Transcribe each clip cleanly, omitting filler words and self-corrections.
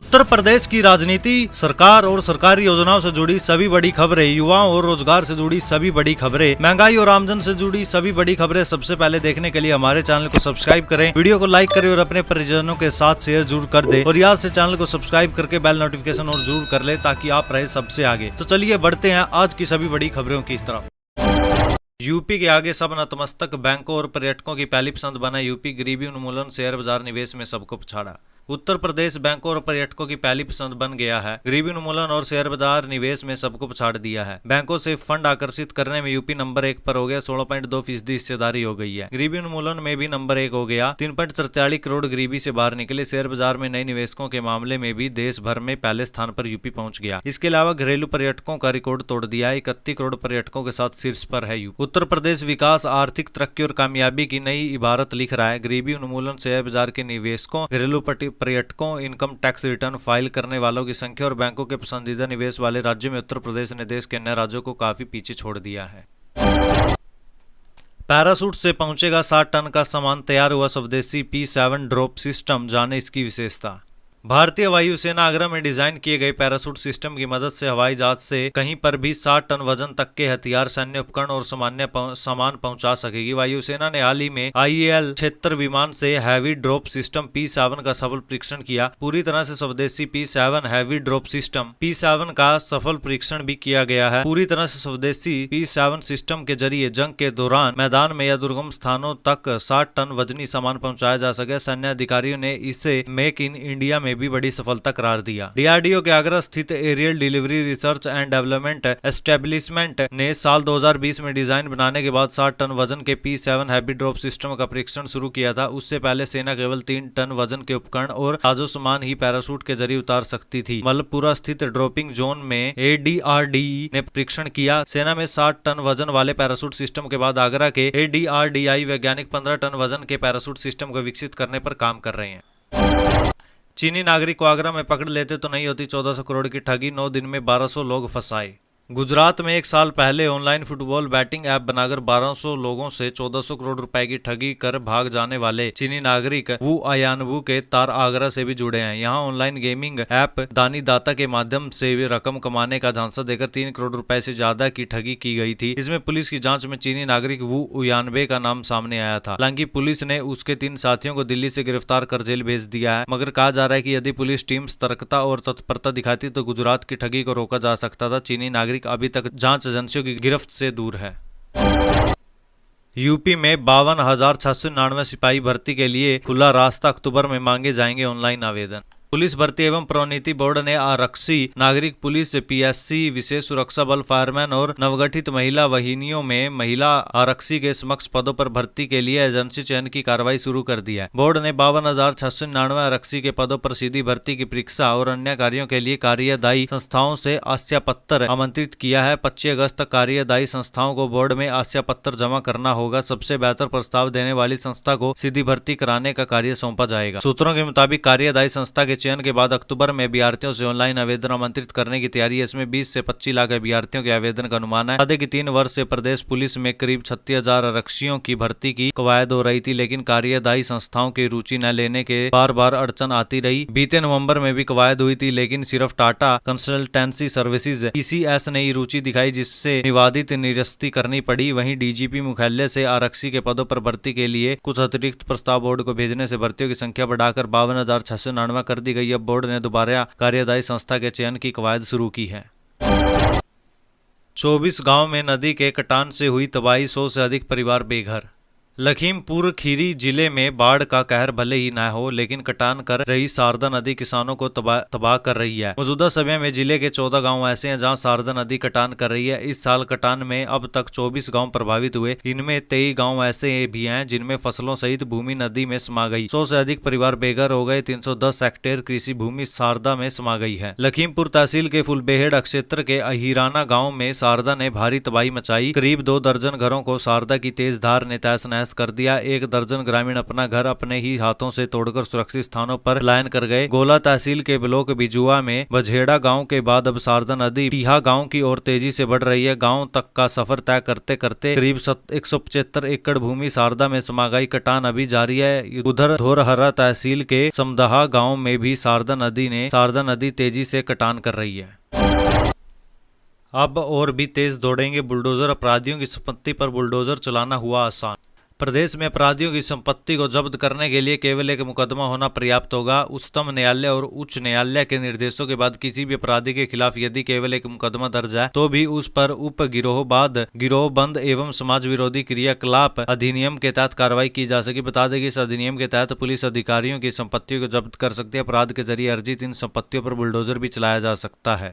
उत्तर प्रदेश की राजनीति, सरकार और सरकारी योजनाओं से जुड़ी सभी बड़ी खबरें, युवाओं और रोजगार से जुड़ी सभी बड़ी खबरें, महंगाई और आमदन से जुड़ी सभी बड़ी खबरें सबसे पहले देखने के लिए हमारे चैनल को सब्सक्राइब करें, वीडियो को लाइक करें और अपने परिजनों के साथ शेयर जरूर कर दें और याद से चैनल को सब्सक्राइब करके बेल नोटिफिकेशन और जरूर कर ले ताकि आप रहे सबसे आगे। तो चलिए बढ़ते हैं आज की सभी बड़ी खबरों की तरफ। यूपी के आगे सब नतमस्तक, बैंकों और पर्यटकों की पहली पसंद बना यूपी, गरीबी उन्मूलन, शेयर बाजार, निवेश में सबको पछाड़ा। उत्तर प्रदेश बैंकों और पर्यटकों की पहली पसंद बन गया है। गरीबी उन्मूलन और शेयर बाजार निवेश में सबको पछाड़ दिया है। बैंकों से फंड आकर्षित करने में यूपी नंबर 1 पर हो गया, 16.2% हिस्सेदारी हो गई है। गरीबी उन्मूलन में भी नंबर 1 हो गया, 3.43 करोड़ गरीबी से बाहर निकले। शेयर बाजार में नए निवेशकों के मामले में भी देश भर में पहले स्थान पर यूपी पहुंच गया। इसके अलावा घरेलू पर्यटकों का रिकॉर्ड तोड़ दिया, 31 करोड़ पर्यटकों के साथ शीर्ष पर है यूपी। उत्तर प्रदेश विकास, आर्थिक तरक्की और कामयाबी की नई इबारत लिख रहा है। गरीबी उन्मूलन, शेयर बाजार के निवेशकों, घरेलू पर्यटकों, इनकम टैक्स रिटर्न फाइल करने वालों की संख्या और बैंकों के पसंदीदा निवेश वाले राज्यों में उत्तर प्रदेश ने देश के अन्य राज्यों को काफी पीछे छोड़ दिया है। पैराशूट से पहुंचेगा 60 टन का सामान, तैयार हुआ स्वदेशी P7 ड्रॉप सिस्टम, जाने इसकी विशेषता। भारतीय वायुसेना आगरा में डिजाइन किए गए पैराशूट सिस्टम की मदद से हवाई जहाज से कहीं पर भी 60 टन वजन तक के हथियार, सैन्य उपकरण और सामान पहुंचा सकेगी। वायुसेना ने हाल ही में IL-76 विमान से हैवी ड्रॉप सिस्टम P7 का सफल परीक्षण किया। पूरी तरह से स्वदेशी P7 heavy drop system P7 का सफल परीक्षण भी किया गया है। पूरी तरह से स्वदेशी P7 सिस्टम के जरिए जंग के दौरान मैदान में या दुर्गम स्थानों तक 60 टन वजनी सामान पहुंचाया जा सके। सैन्य अधिकारियों ने इसे मेक इन इंडिया में भी बड़ी सफलता करार दिया। DRDO के आगरा स्थित aerial delivery research and development establishment ने साल 2020 में डिजाइन बनाने के बाद 60 टन वजन के P7 हैवी ड्रॉप सिस्टम का परीक्षण शुरू किया था। उससे पहले सेना केवल 3 टन वजन के उपकरण और साजो सामान ही पैराशूट के जरिए उतार सकती थी। मलपुरा स्थित ड्रॉपिंग जोन में ADRDE ने परीक्षण किया। सेना में 60 टन वजन वाले पैराशूट सिस्टम के बाद आगरा के ADRDI वैज्ञानिक 15 टन वजन के पैराशूट सिस्टम को विकसित करने पर काम कर रहे हैं। चीनी नागरिक को आगरा में पकड़ लेते तो नहीं होती 1400 करोड़ की ठगी, 9 दिन में 1200 लोग फंसाए। गुजरात में 1 साल पहले ऑनलाइन फुटबॉल बैटिंग ऐप बनाकर 1200 लोगों से 1400 करोड़ रुपए की ठगी कर भाग जाने वाले चीनी नागरिक वू अयानवू के तार आगरा से भी जुड़े हैं। यहाँ ऑनलाइन गेमिंग ऐप दानी दाता के माध्यम से रकम कमाने का झांसा देकर 3 करोड़ रुपए से ज्यादा की ठगी की गई थी। इसमें पुलिस की जांच में चीनी नागरिक वू उयानबे का नाम सामने आया था। हालांकि पुलिस ने उसके 3 साथियों को दिल्ली से गिरफ्तार कर जेल भेज दिया है, मगर कहा जा रहा है कि यदि पुलिस टीम सतर्कता और तत्परता दिखाती तो गुजरात की ठगी को रोका जा सकता था। चीनी नागरिक अभी तक जांच एजेंसियों की गिरफ्त से दूर है। यूपी में 52,699 सिपाही भर्ती के लिए खुला रास्ता, अक्टूबर में मांगे जाएंगे ऑनलाइन आवेदन। पुलिस भर्ती एवं प्रोन्नति बोर्ड ने आरक्षी, नागरिक पुलिस, PSC, विशेष सुरक्षा बल, फायरमैन और नवगठित महिला वाहिनियों में महिला आरक्षी के समक्ष पदों पर भर्ती के लिए एजेंसी चयन की कार्रवाई शुरू कर दी है। बोर्ड ने 52,699 आरक्षी के पदों पर सीधी भर्ती की परीक्षा और अन्य कार्यों के लिए कार्यदायी संस्थाओं से आशा पत्र आमंत्रित किया है। 25 अगस्त तक कार्यदायी संस्थाओं को बोर्ड में आशा पत्र जमा करना होगा। सबसे बेहतर प्रस्ताव देने वाली संस्था को सीधी भर्ती कराने का कार्य सौंपा जाएगा। सूत्रों के मुताबिक कार्यदायी संस्था के चयन के बाद अक्टूबर में अभ्यर्थियों से ऑनलाइन आवेदन आमंत्रित करने की तैयारी है। इसमें 20 से 25 लाख अभ्यर्थियों के आवेदन का अनुमान है। बता दें कि 3 वर्ष से प्रदेश पुलिस में करीब 36,000 आरक्षियों की भर्ती की कवायद हो रही थी, लेकिन कार्यदायी संस्थाओं की रुचि न लेने के बार अड़चन आती रही। बीते नवंबर में भी कवायद हुई थी, लेकिन सिर्फ टाटा कंसल्टेंसी सर्विसेज TCS ने ही रुचि दिखाई, जिससे विवादित निरस्ती करनी पड़ी। वहीं DGP मुख्यालय से आरक्षी के पदों पर भर्ती के लिए कुछ अतिरिक्त प्रस्ताव बोर्ड को भेजने से भर्तियों की संख्या बढ़ाकर 52,699 कर दी गई। बोर्ड ने दोबारा कार्यदायी संस्था के चयन की कवायद शुरू की है। 24 गांव में नदी के कटान से हुई तबाही, 100 से अधिक परिवार बेघर। लखीमपुर खीरी जिले में बाढ़ का कहर भले ही न हो, लेकिन कटान कर रही शारदा नदी किसानों को तबाह कर रही है। मौजूदा समय में जिले के 14 गांव ऐसे हैं जहां शारदा नदी कटान कर रही है। इस साल कटान में अब तक 24 गांव प्रभावित हुए। इनमें 23 गांव ऐसे भी हैं जिनमें फसलों सहित भूमि नदी में समा गई। 100 से अधिक परिवार बेघर हो गए। 310 हेक्टेयर कृषि भूमि शारदा में समा गई है। लखीमपुर तहसील के फुलबेहड़ क्षेत्र के अहिराना गाँव में शारदा ने भारी तबाही मचाई। करीब 2 दर्जन घरों को शारदा की तेज धार ने तहस नहस तहस कर दिया। 1 दर्जन ग्रामीण अपना घर अपने ही हाथों से तोड़कर सुरक्षित स्थानों पर पलायन कर गए। गोला तहसील के ब्लॉक बिजुआ में बझेड़ा गांव के बाद अब शारदा नदी टीहा गांव की ओर तेजी से बढ़ रही है। गांव तक का सफर तय करते करते करीब 175 एकड़ भूमि शारदा में समा गई। कटान अभी जारी है। उधर धोरहरा तहसील के समदहा गांव में भी शारदा नदी तेजी से कटान कर रही है। अब और भी तेज दौड़ेंगे बुलडोजर। अपराधियों की संपत्ति पर बुलडोजर चलाना हुआ आसान। प्रदेश में अपराधियों की संपत्ति को जब्त करने के लिए केवल एक मुकदमा होना पर्याप्त होगा। उच्चतम न्यायालय और उच्च न्यायालय के निर्देशों के बाद किसी भी अपराधी के खिलाफ यदि केवल एक मुकदमा दर्ज है तो भी उस पर उप गिरोहबंद एवं समाज विरोधी क्रियाकलाप अधिनियम के तहत कार्रवाई की जा सके। बता दें कि इस अधिनियम के तहत पुलिस अधिकारियों की संपत्तियों को जब्त कर सकती है। अपराध के जरिए अर्जित इन संपत्तियों पर बुलडोजर भी चलाया जा सकता है।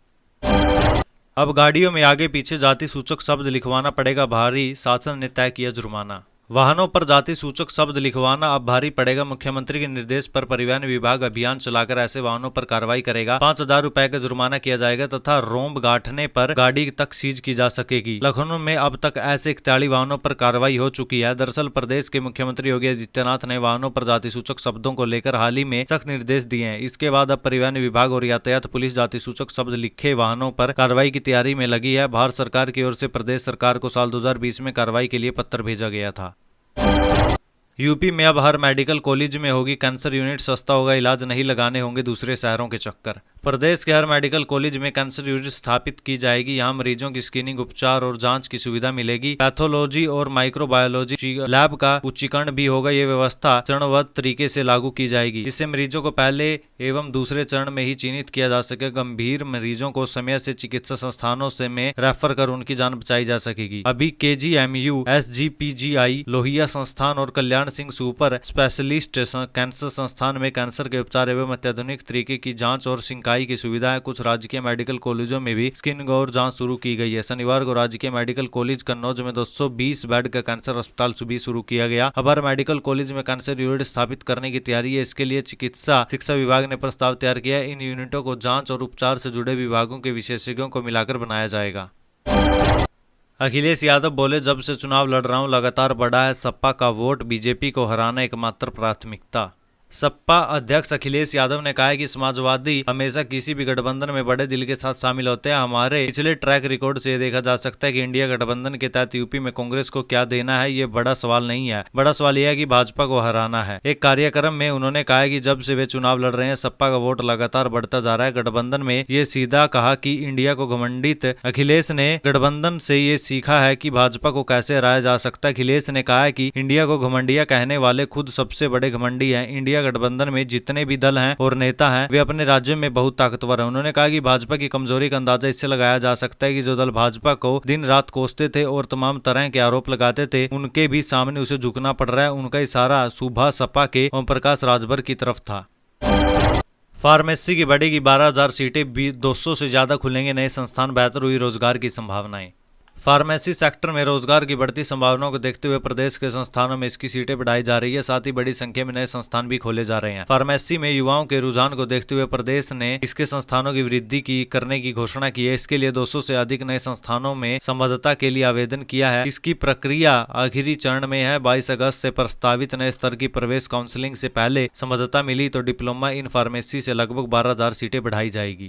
अब गाड़ियों में आगे पीछे जाति सूचक शब्द लिखवाना पड़ेगा भारी, शासन ने तय किया जुर्माना। वाहनों पर जाति सूचक शब्द लिखवाना अब भारी पड़ेगा। मुख्यमंत्री के निर्देश पर परिवहन विभाग अभियान चलाकर ऐसे वाहनों पर कार्रवाई करेगा। 5,000 रुपए का जुर्माना किया जाएगा तथा रोंब गांठने पर गाड़ी तक सीज की जा सकेगी। लखनऊ में अब तक ऐसे 41 वाहनों पर कार्रवाई हो चुकी है। दरअसल प्रदेश के मुख्यमंत्री योगी आदित्यनाथ ने वाहनों पर जाति सूचक शब्दों को लेकर हाल ही में सख्त निर्देश दिए हैं। इसके बाद अब परिवहन विभाग और यातायात पुलिस जाति सूचक शब्द लिखे वाहनों पर कार्रवाई की तैयारी में लगी है। भारत सरकार की ओर से प्रदेश सरकार को साल 2020 में कार्रवाई के लिए पत्र भेजा गया था। यूपी में अब हर मेडिकल कॉलेज में होगी कैंसर यूनिट। सस्ता होगा इलाज, नहीं लगाने होंगे दूसरे शहरों के चक्कर। प्रदेश के हर मेडिकल कॉलेज में कैंसर यूनिट स्थापित की जाएगी। यहाँ मरीजों की स्क्रीनिंग, उपचार और जांच की सुविधा मिलेगी। पैथोलॉजी और माइक्रोबायोलॉजी लैब का उच्चीकरण भी होगा। ये व्यवस्था चरणबद्ध तरीके से लागू की जाएगी। इससे मरीजों को पहले एवं दूसरे चरण में ही चिन्हित किया जा सके। गंभीर मरीजों को समय से चिकित्सा संस्थानों से में रेफर कर उनकी जान बचाई जा सकेगी। अभी KGMU, SGPGI, लोहिया संस्थान और Kalyan Singh super specialist cancer संस्थान में कैंसर के उपचार एवं अत्याधुनिक तरीके की जांच और सिंकाई की सुविधा है। कुछ राजकीय मेडिकल कॉलेजों में भी स्क्रीनिंग और जांच शुरू की गई है। शनिवार को राजकीय मेडिकल कॉलेज कन्नौज में 220 बेड का कैंसर अस्पताल भी शुरू किया गया। अब हर मेडिकल कॉलेज में कैंसर यूनिट स्थापित करने की तैयारी है। इसके लिए चिकित्सा शिक्षा विभाग ने प्रस्ताव तैयार किया है। इन यूनिटों को जांच और उपचार से जुड़े विभागों के विशेषज्ञों को मिलाकर बनाया जाएगा। अखिलेश यादव बोले, जब से चुनाव लड़ रहा हूं लगातार बढ़ा है सपा का वोट, बीजेपी को हराना एकमात्र प्राथमिकता। सपा अध्यक्ष अखिलेश यादव ने कहा है कि समाजवादी हमेशा किसी भी गठबंधन में बड़े दिल के साथ शामिल होते हैं। हमारे पिछले ट्रैक रिकॉर्ड से देखा जा सकता है कि इंडिया गठबंधन के तहत यूपी में कांग्रेस को क्या देना है, ये बड़ा सवाल नहीं है। बड़ा सवाल यह है कि भाजपा को हराना है। एक कार्यक्रम में उन्होंने कहा कि जब से वे चुनाव लड़ रहे हैं सपा का वोट लगातार बढ़ता जा रहा है। गठबंधन में ये सीधा कहा कि इंडिया को घमंडित। अखिलेश ने गठबंधन से ये सीखा है कि भाजपा को कैसे हराया जा सकता है। अखिलेश ने कहा कि इंडिया को घमंडिया कहने वाले खुद सबसे बड़े घमंडी हैं। इंडिया गठबंधन में जितने भी दल हैं और नेता हैं वे अपने राज्यों में बहुत ताकतवर हैं। उन्होंने कहा कि भाजपा की कमजोरी का अंदाजा इससे लगाया जा सकता है कि जो दल भाजपा को दिन रात कोसते थे और तमाम तरह के आरोप लगाते थे उनके भी सामने उसे झुकना पड़ रहा है। उनका इशारा सुबह सपा के ओम प्रकाश राजभर की तरफ था। फार्मेसी की बढ़ेगी 12,000 सीटें, 200 से ज्यादा खुलेंगे नए संस्थान, बेहतर हुई रोजगार की संभावनाएं। फार्मेसी सेक्टर में रोजगार की बढ़ती संभावनाओं को देखते हुए प्रदेश के संस्थानों में इसकी सीटें बढ़ाई जा रही है। साथ ही बड़ी संख्या में नए संस्थान भी खोले जा रहे हैं। फार्मेसी में युवाओं के रुझान को देखते हुए प्रदेश ने इसके संस्थानों की वृद्धि करने की घोषणा की है। इसके लिए 200 से अधिक नए संस्थानों में संबद्धता के लिए आवेदन किया है। इसकी प्रक्रिया आखिरी चरण में है। 22 अगस्त से प्रस्तावित नए स्तर की प्रवेश काउंसलिंग से पहले संबद्धता मिली तो डिप्लोमा इन फार्मेसी से लगभग 12,000 सीटें बढ़ाई जाएगी।